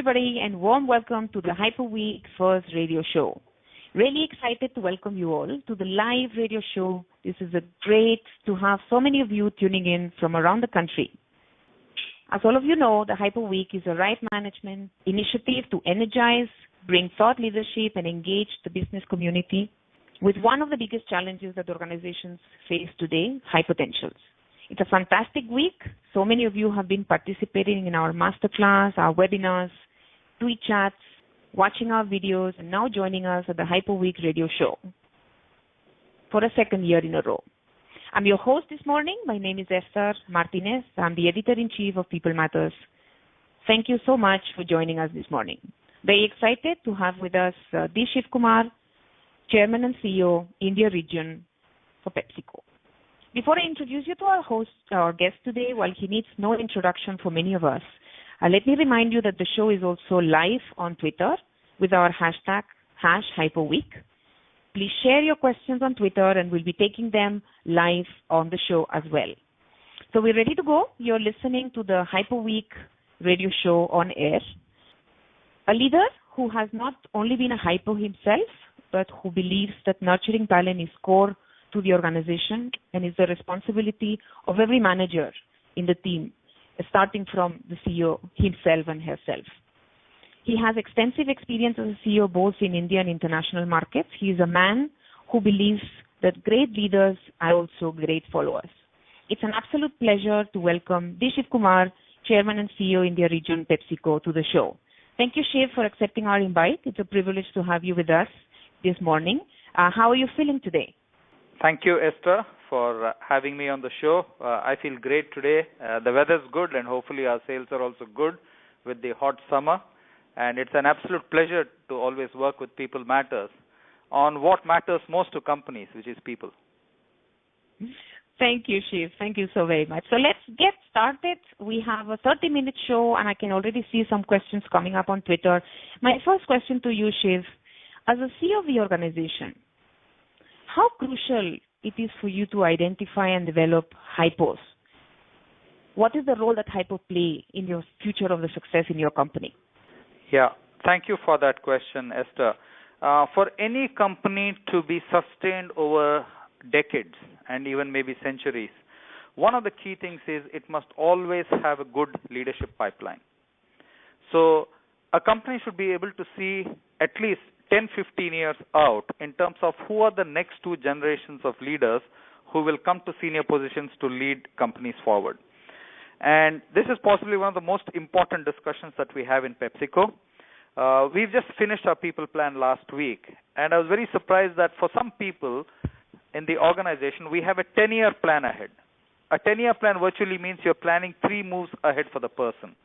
everybody, and warm welcome to the Hypo Week first radio show. Really excited to welcome you all to the live radio show. This is great to have so many of you tuning in from around the country. As all of you know, the Hypo Week is a right management initiative to energize, bring thought leadership, and engage the business community with one of the biggest challenges that organizations face today, high potentials. It's a fantastic week. So many of you have been participating in our masterclass, our webinars, tweet chats, watching our videos, and now joining us at the Hypo Week radio show for a second year in a row. I'm your host this morning. My name is Esther Martinez. I'm the editor-in-chief of People Matters. Thank you so much for joining us this morning. Very excited to have with us D. Shiv Kumar, Chairman and CEO, India Region for PepsiCo. Before I introduce you to our guest today, while he needs no introduction for many of us, let me remind you that the show is also live on Twitter with our hashtag #HiPoWeek. Please share your questions on Twitter and we'll be taking them live on the show as well. So we're ready to go. You're listening to the Hypo Week radio show on air. A leader who has not only been a hypo himself, but who believes that nurturing talent is core to the organization and is the responsibility of every manager in the team, starting from the CEO himself and herself. He has extensive experience as a CEO both in India and international markets. He is a man who believes that great leaders are also great followers. It's an absolute pleasure to welcome D. Shiv Kumar, Chairman and CEO, India Region, PepsiCo, to the show. Thank you, Shiv, for accepting our invite. It's a privilege to have you with us this morning. How are you feeling today? Thank you, Esther, for having me on the show. I feel great today. The weather's good, and hopefully our sales are also good with the hot summer. And it's an absolute pleasure to always work with People Matters on what matters most to companies, which is people. Thank you, Shiv. Thank you so very much. So let's get started. We have a 30-minute show, and I can already see some questions coming up on Twitter. My first question to you, Shiv, as a CEO of the organization, how crucial it is for you to identify and develop HiPo's? What is the role that HiPo play in your future of the success in your company? Yeah, thank you for that question, Esther. For any company to be sustained over decades and even maybe centuries, one of the key things is it must always have a good leadership pipeline. So a company should be able to see at least 10, 15 years out in terms of who are the next two generations of leaders who will come to senior positions to lead companies forward. And this is possibly one of the most important discussions that we have in PepsiCo. We've just finished our people plan last week, and I was very surprised that for some people in the organization, we have a 10-year plan ahead. A 10-year plan virtually means you're planning 3 moves ahead for the person.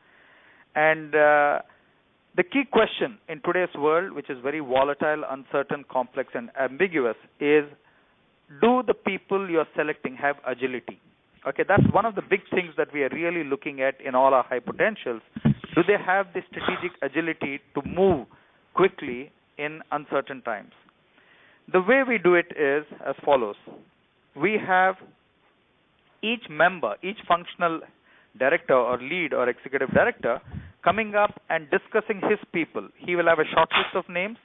And the key question in today's world, which is very volatile, uncertain, complex, and ambiguous, is do the people you're selecting have agility? Okay, that's one of the big things that we are really looking at in all our high potentials. Do they have the strategic agility to move quickly in uncertain times? The way we do it is as follows. We have each member, each functional director or lead or executive director coming up and discussing his people. He will have a short list of names.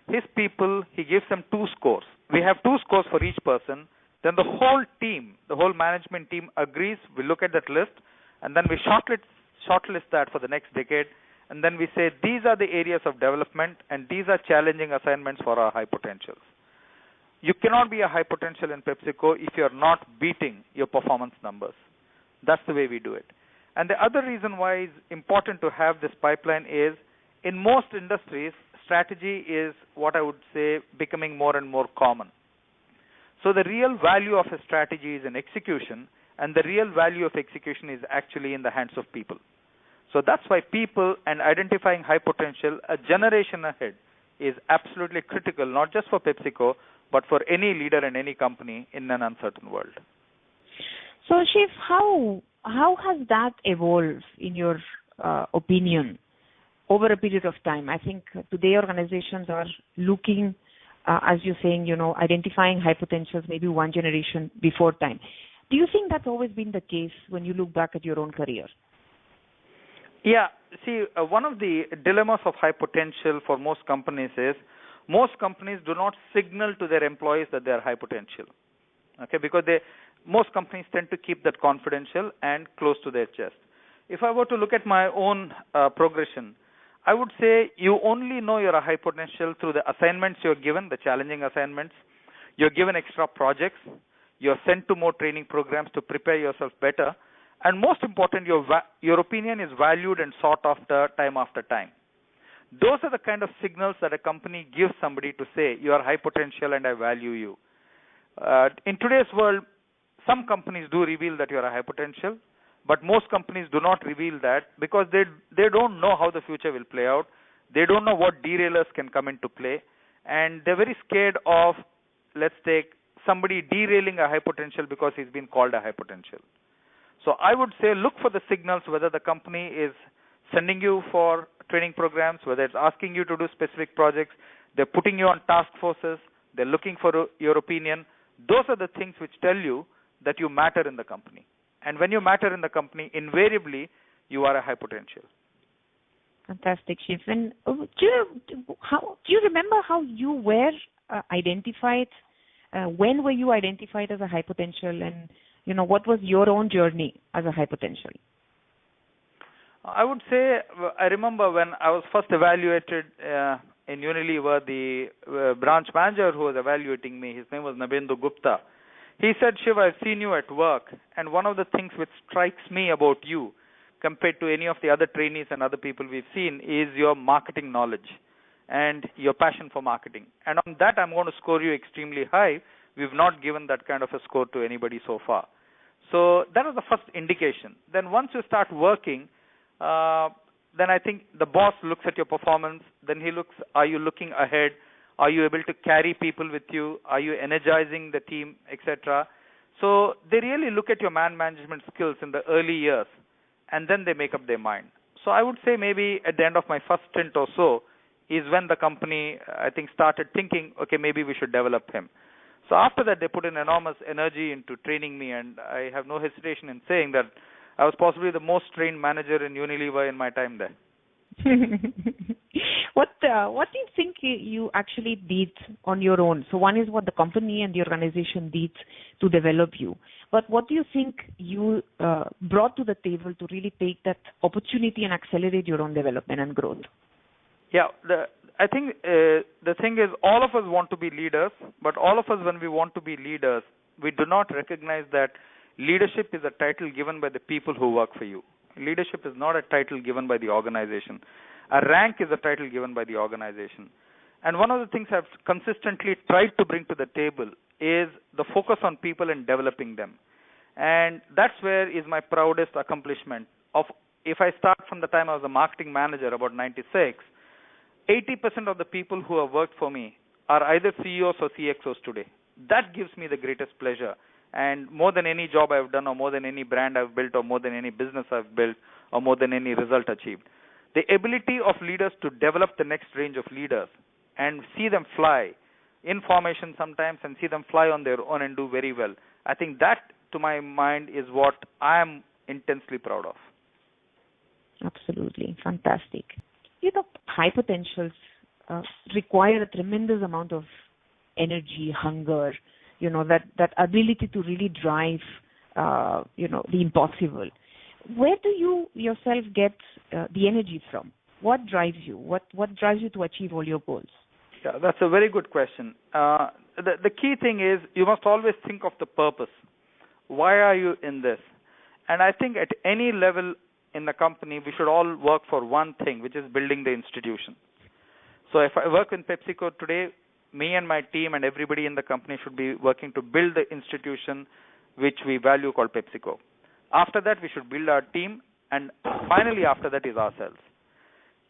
His people, he gives them 2 scores. We have 2 scores for each person. Then the whole team, the whole management team agrees. We look at that list, and then we shortlist that for the next decade. And then we say, these are the areas of development, and these are challenging assignments for our high potentials. You cannot be a high potential in PepsiCo if you're not beating your performance numbers. That's the way we do it. And the other reason why it's important to have this pipeline is, in most industries, strategy is what I would say becoming more and more common. So the real value of a strategy is in execution, and the real value of execution is actually in the hands of people. So that's why people and identifying high potential a generation ahead is absolutely critical, not just for PepsiCo, but for any leader in any company in an uncertain world. So, Shiv, how has that evolved in your opinion over a period of time? I think today organizations are looking, as you're saying, identifying high potentials maybe one generation before time. Do you think that's always been the case when you look back at your own career? Yeah, see, one of the dilemmas of high potential for most companies is most companies do not signal to their employees that they are high potential. Okay, because most companies tend to keep that confidential and close to their chest. If I were to look at my own progression, I would say you only know you're a high potential through the assignments you're given, the challenging assignments. You're given extra projects. You're sent to more training programs to prepare yourself better. And most important, your opinion is valued and sought after time. Those are the kind of signals that a company gives somebody to say, you are high potential and I value you. In today's world, some companies do reveal that you are a high potential, but most companies do not reveal that because they don't know how the future will play out. They don't know what derailers can come into play, and they're very scared of, let's take somebody derailing a high potential because he's been called a high potential. So I would say look for the signals, whether the company is sending you for training programs, whether it's asking you to do specific projects, they're putting you on task forces, they're looking for your opinion. Those are the things which tell you that you matter in the company. And when you matter in the company, invariably, you are a high potential. Fantastic, Shiv. And do you remember how you were identified? When were you identified as a high potential, and what was your own journey as a high potential? I would say I remember when I was first evaluated in Unilever, the branch manager who was evaluating me, his name was Nabendu Gupta. He said, Shiv, I've seen you at work, and one of the things which strikes me about you compared to any of the other trainees and other people we've seen is your marketing knowledge and your passion for marketing. And on that, I'm going to score you extremely high. We've not given that kind of a score to anybody so far. So that was the first indication. Then once you start working, then I think the boss looks at your performance. Then he looks, are you looking ahead? Are you able to carry people with you? Are you energizing the team, etc.? So they really look at your man management skills in the early years, and then they make up their mind. So I would say maybe at the end of my first stint or so is when the company, I think, started thinking, okay, maybe we should develop him. So after that, they put in enormous energy into training me, and I have no hesitation in saying that I was possibly the most trained manager in Unilever in my time there. What do you think you actually did on your own? So one is what the company and the organization did to develop you. But what do you think you brought to the table to really take that opportunity and accelerate your own development and growth? Yeah, I think the thing is all of us want to be leaders, but all of us, when we want to be leaders, we do not recognize that leadership is a title given by the people who work for you. Leadership is not a title given by the organization. A rank is a title given by the organization. And one of the things I've consistently tried to bring to the table is the focus on people and developing them. And that's where is my proudest accomplishment. If I start from the time I was a marketing manager, about 96, 80% of the people who have worked for me are either CEOs or CXOs today. That gives me the greatest pleasure. And more than any job I've done, or more than any brand I've built, or more than any business I've built, or more than any result achieved. The ability of leaders to develop the next range of leaders and see them fly in formation sometimes and see them fly on their own and do very well. I think that, to my mind, is what I am intensely proud of. Absolutely. Fantastic. High potentials require a tremendous amount of energy, hunger, that ability to really drive, the impossible. Where do you yourself get the energy from? What drives you? What drives you to achieve all your goals? Yeah, that's a very good question. The key thing is you must always think of the purpose. Why are you in this? And I think at any level in the company, we should all work for one thing, which is building the institution. So if I work in PepsiCo today, me and my team and everybody in the company should be working to build the institution which we value called PepsiCo. After that, we should build our team, and finally after that is ourselves.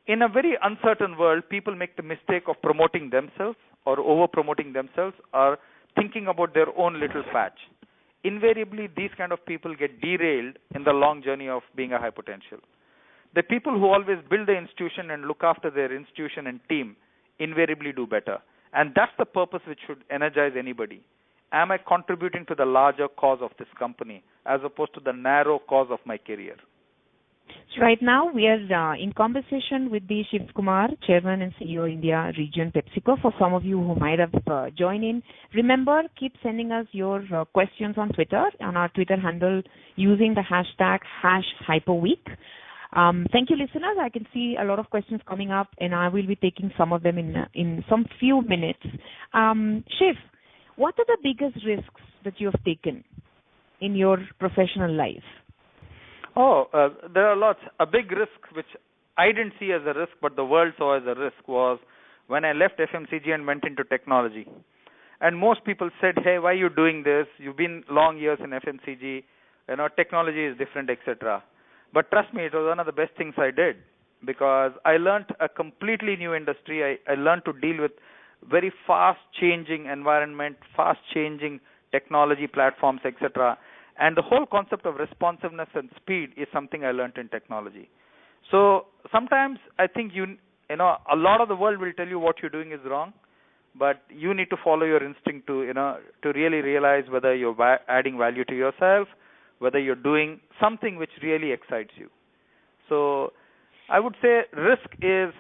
In a very uncertain world, people make the mistake of promoting themselves or over-promoting themselves or thinking about their own little patch. Invariably, these kind of people get derailed in the long journey of being a high potential. The people who always build the institution and look after their institution and team invariably do better. And that's the purpose which should energize anybody. Am I contributing to the larger cause of this company as opposed to the narrow cause of my career? Right now, we are in conversation with the Shiv Kumar, Chairman and CEO India Region PepsiCo. For some of you who might have joined in, remember, keep sending us your questions on Twitter, on our Twitter handle, using the hashtag #HiPoWeek. Thank you, listeners. I can see a lot of questions coming up, and I will be taking some of them in some few minutes. Shiv, what are the biggest risks that you have taken in your professional life? There are lots. A big risk which I didn't see as a risk, but the world saw as a risk, was when I left FMCG and went into technology. And most people said, "Hey, why are you doing this? You've been long years in FMCG. Technology is different, etc." But trust me, it was one of the best things I did, because I learned a completely new industry. I learned to deal with very fast-changing environment, fast-changing technology platforms, etc. And the whole concept of responsiveness and speed is something I learned in technology. So sometimes I think a lot of the world will tell you what you're doing is wrong, but you need to follow your instinct to really realize whether you're adding value to yourself, whether you're doing something which really excites you. So I would say risk is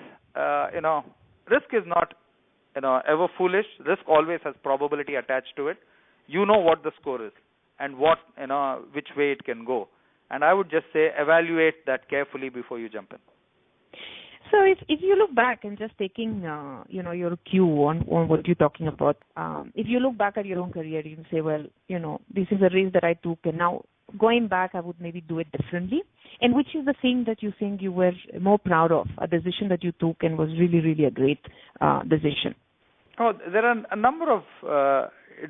not ever foolish. Risk always has probability attached to it. You know what the score is and which way it can go. And I would just say evaluate that carefully before you jump in. So if you look back and just taking your cue on what you're talking about, if you look back at your own career, you can say, well, this is a risk that I took, and now going back, I would maybe do it differently. And which is the thing that you think you were more proud of, a decision that you took and was really, really a great decision? There are a number of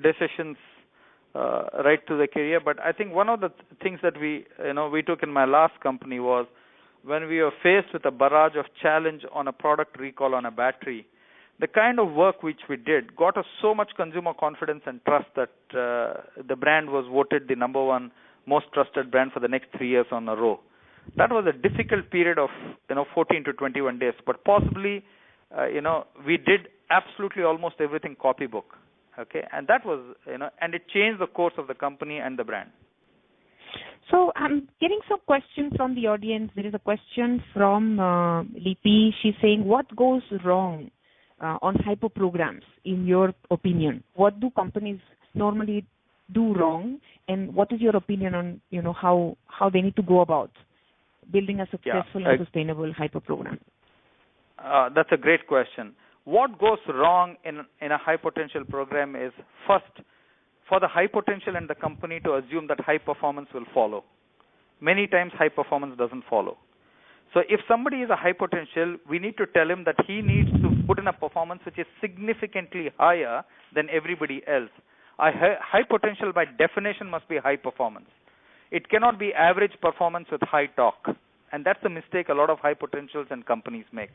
decisions right through the career, but I think one of the things that we took in my last company was when we were faced with a barrage of challenge on a product recall on a battery. The kind of work which we did got us so much consumer confidence and trust that the brand was voted the number one most trusted brand for the next 3 years on a row. That was a difficult period of 14 to 21 days, but possibly we did absolutely almost everything copybook. Okay, and that was and it changed the course of the company and the brand. So I'm getting some questions from the audience. There is a question from Lipi. She's saying, what goes wrong on HiPo programs, in your opinion? What do companies normally do wrong, and what is your opinion on how they need to go about building a successful and sustainable HiPo program? That's a great question. What goes wrong in a high potential program is, first, for the high potential and the company to assume that high performance will follow. Many times high performance doesn't follow. So if somebody is a high potential, we need to tell him that he needs to put in a performance which is significantly higher than everybody else. A high potential by definition must be high performance. It cannot be average performance with high talk. And that's the mistake a lot of high potentials and companies make.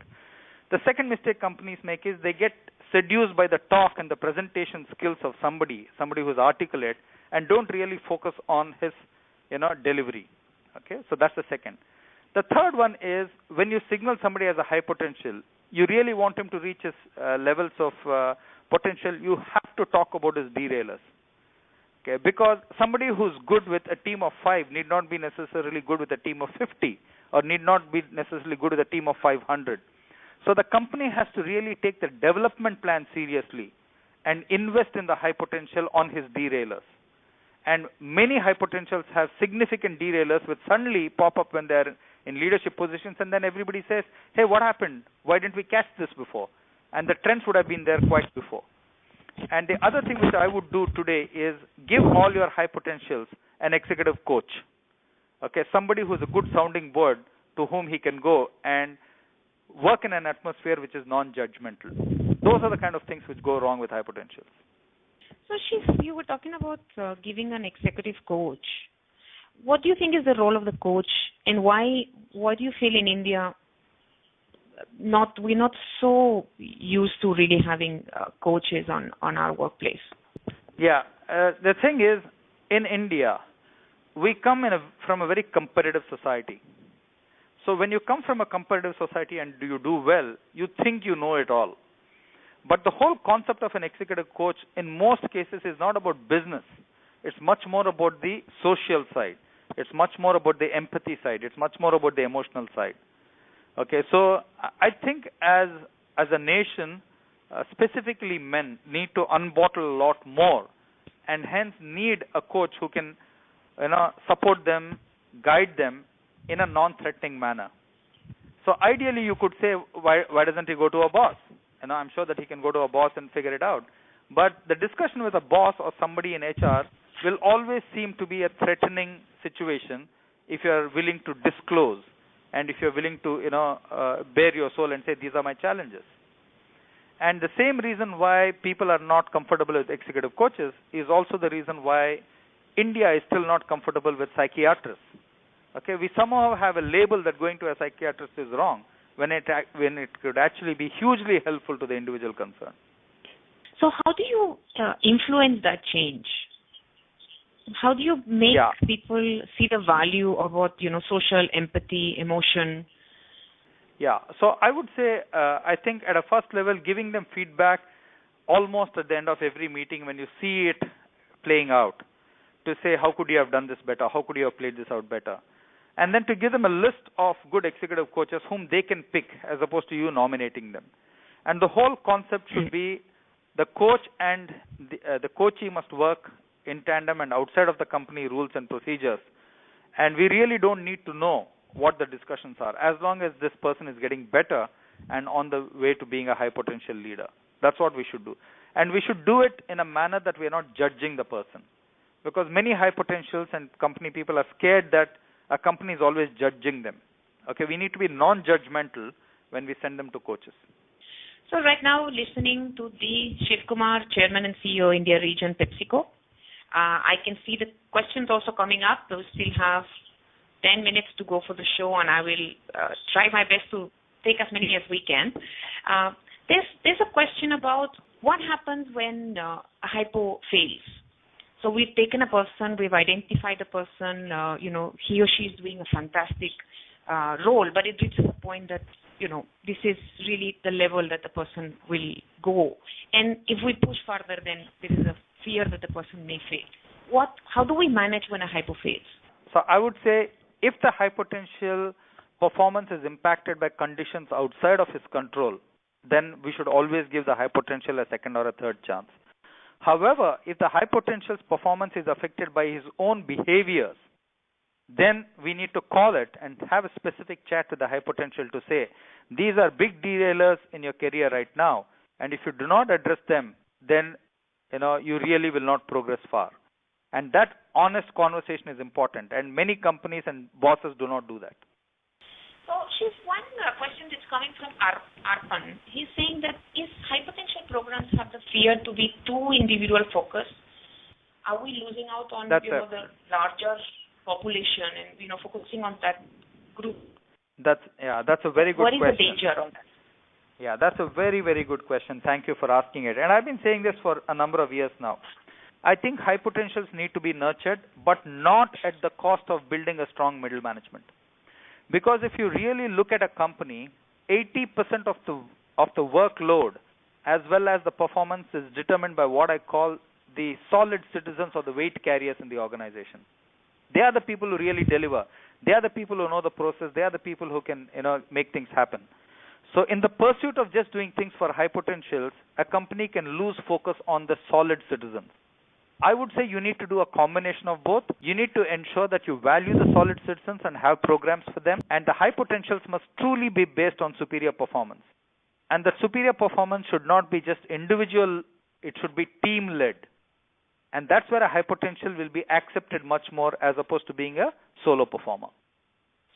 The second mistake companies make is they get seduced by the talk and the presentation skills of somebody who's articulate, and don't really focus on his delivery. Okay, so that's the second. The third one is, when you signal somebody as a high potential, you really want him to reach his levels of potential, you have to talk about his derailers. Okay, because somebody who's good with a team of 5 need not be necessarily good with a team of 50, or need not be necessarily good with a team of 500. So the company has to really take the development plan seriously and invest in the high potential on his derailers. And many high potentials have significant derailers which suddenly pop up when they're in leadership positions, and then everybody says, hey, what happened? Why didn't we catch this before? And the trends would have been there quite before. And the other thing which I would do today is give all your high potentials an executive coach. Okay, somebody who's a good sounding board to whom he can go and work in an atmosphere which is non-judgmental. Those are the kind of things which go wrong with high potentials. So, Shiv, you were talking about giving an executive coach. What do you think is the role of the coach, and why do you feel in India we're not so used to really having coaches on our workplace? Yeah, the thing is, in India, we come from a very competitive society. So when you come from a competitive society and you do well, you think you know it all. But the whole concept of an executive coach in most cases is not about business. It's much more about the social side. It's much more about the empathy side. It's much more about the emotional side. Okay, so I think as a nation, specifically men, need to unbottle a lot more, and hence need a coach who can, support them, guide them in a non-threatening manner. So ideally, you could say, why doesn't he go to a boss? I'm sure that he can go to a boss and figure it out. But the discussion with a boss or somebody in HR will always seem to be a threatening situation if you are willing to disclose and if you're willing to, bare your soul and say, these are my challenges. And the same reason why people are not comfortable with executive coaches is also the reason why India is still not comfortable with psychiatrists. Okay, we somehow have a label that going to a psychiatrist is wrong when it could actually be hugely helpful to the individual concerned. So how do you influence that change? How do you make people see the value of what, social empathy, emotion? Yeah, so I would say, I think at a first level, giving them feedback almost at the end of every meeting when you see it playing out, to say, how could you have done this better? How could you have played this out better? And then to give them a list of good executive coaches whom they can pick as opposed to you nominating them. And the whole concept should be the coach and the coachee must work in tandem and outside of the company rules and procedures. And we really don't need to know what the discussions are, as long as this person is getting better and on the way to being a high potential leader. That's what we should do. And we should do it in a manner that we are not judging the person. Because many high potentials and company people are scared that a company is always judging them. Okay, we need to be non-judgmental when we send them to coaches. So right now, listening to the Shiv Kumar, Chairman and CEO, India Region, PepsiCo, I can see the questions also coming up. We still have 10 minutes to go for the show, and I will try my best to take as many as we can. There's a question about what happens when a HiPo fails. So we've taken a person, we've identified a person, he or she is doing a fantastic role, but it reaches a point that, this is really the level that the person will go. And if we push further, then there is a fear that the person may fail. How do we manage when a HiPo fails? So I would say if the high potential performance is impacted by conditions outside of his control, then we should always give the high potential a second or a third chance. However, if the high potential's performance is affected by his own behaviors, then we need to call it and have a specific chat with the high potential to say, these are big derailers in your career right now, and if you do not address them, then you really will not progress far. And that honest conversation is important, and many companies and bosses do not do that. So, Shiv, one question that's coming from Arpan. He's saying that if high potential programs have the fear to be too individual focused, are we losing out on the larger population and focusing on that group? That's a very good question. What is the danger of that? Yeah, that's a very, very good question. Thank you for asking it. And I've been saying this for a number of years now. I think high potentials need to be nurtured, but not at the cost of building a strong middle management. Because if you really look at a company, 80% of the workload as well as the performance is determined by what I call the solid citizens or the weight carriers in the organization. They are the people who really deliver. They are the people who know the process. They are the people who can make things happen. So in the pursuit of just doing things for high potentials, a company can lose focus on the solid citizens. I would say you need to do a combination of both. You need to ensure that you value the solid citizens and have programs for them. And the high potentials must truly be based on superior performance. And the superior performance should not be just individual, it should be team-led. And that's where a high potential will be accepted much more as opposed to being a solo performer.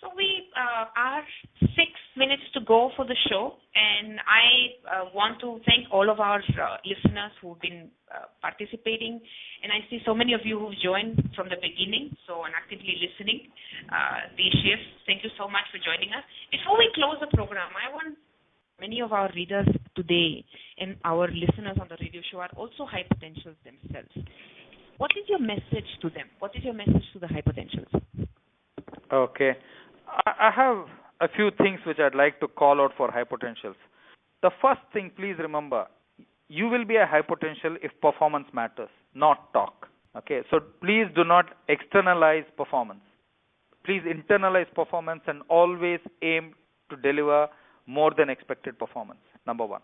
So we are 6 minutes to go for the show, and I want to thank all of our listeners who've been participating, and I see so many of you who've joined from the beginning, so and actively listening. The Shiv, thank you so much for joining us. Before we close the program, I want many of our readers today and our listeners on the radio show are also high potentials themselves. What is your message to them? What is your message to the high potentials? Okay. I have a few things which I'd like to call out for high potentials. The first thing, please remember, you will be a high potential if performance matters, not talk. Okay, so please do not externalize performance. Please internalize performance and always aim to deliver more than expected performance, number one.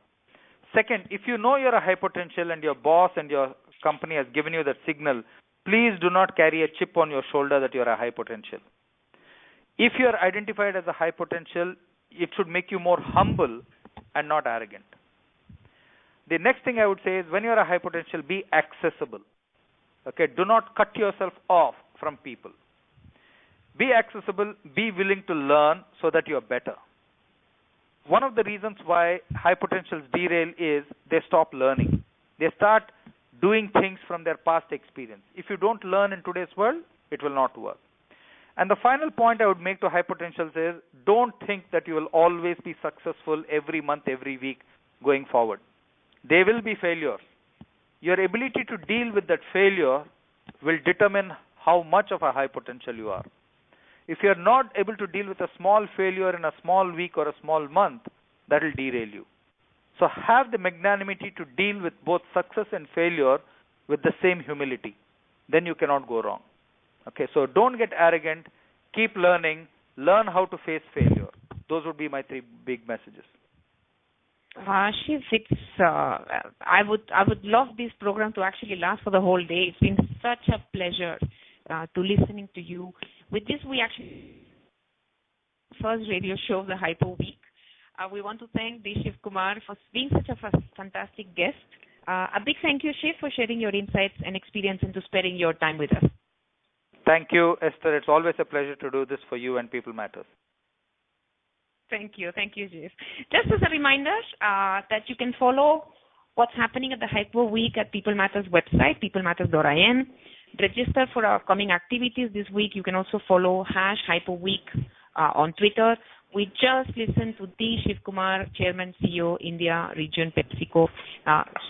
Second, if you know you're a high potential and your boss and your company has given you that signal, please do not carry a chip on your shoulder that you're a high potential. If you're identified as a high potential, it should make you more humble and not arrogant. The next thing I would say is when you're a high potential, be accessible. Okay, do not cut yourself off from people. Be accessible, be willing to learn so that you're better. One of the reasons why high potentials derail is they stop learning. They start doing things from their past experience. If you don't learn in today's world, it will not work. And the final point I would make to high potentials is don't think that you will always be successful every month, every week going forward. There will be failures. Your ability to deal with that failure will determine how much of a high potential you are. If you're not able to deal with a small failure in a small week or a small month, that will derail you. So have the magnanimity to deal with both success and failure with the same humility. Then you cannot go wrong. Okay, so don't get arrogant. Keep learning. Learn how to face failure. Those would be my 3 big messages. Shiv, I would love this program to actually last for the whole day. It's been such a pleasure to listening to you. With this, we actually first radio show of the HiPo Week. We want to thank Shiv Kumar for being such a fantastic guest. A big thank you, Shiv, for sharing your insights and experience and to sparing your time with us. Thank you, Esther. It's always a pleasure to do this for you and People Matters. Thank you, Shiv. Just as a reminder that you can follow what's happening at the HiPo Week at People Matters website, peoplematters.in. Register for our upcoming activities this week. You can also follow #HiPoWeek on Twitter. We just listened to Shiv Kumar, Chairman, CEO, India Region, PepsiCo.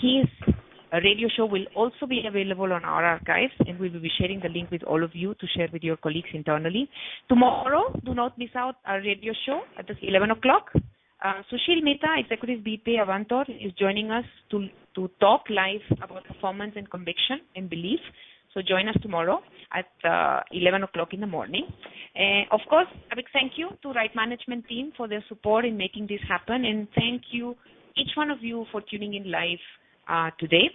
His radio show will also be available on our archives, and we will be sharing the link with all of you to share with your colleagues internally. Tomorrow, do not miss out our radio show at 11 o'clock. Sushil Mehta, Executive VP Avantor, is joining us to talk live about performance and conviction and belief. So join us tomorrow at 11 o'clock in the morning. Of course, a big thank you to Right Management team for their support in making this happen. And thank you, each one of you, for tuning in live today.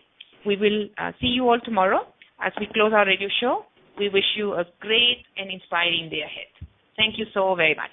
We will see you all tomorrow as we close our radio show. We wish you a great and inspiring day ahead. Thank you so very much.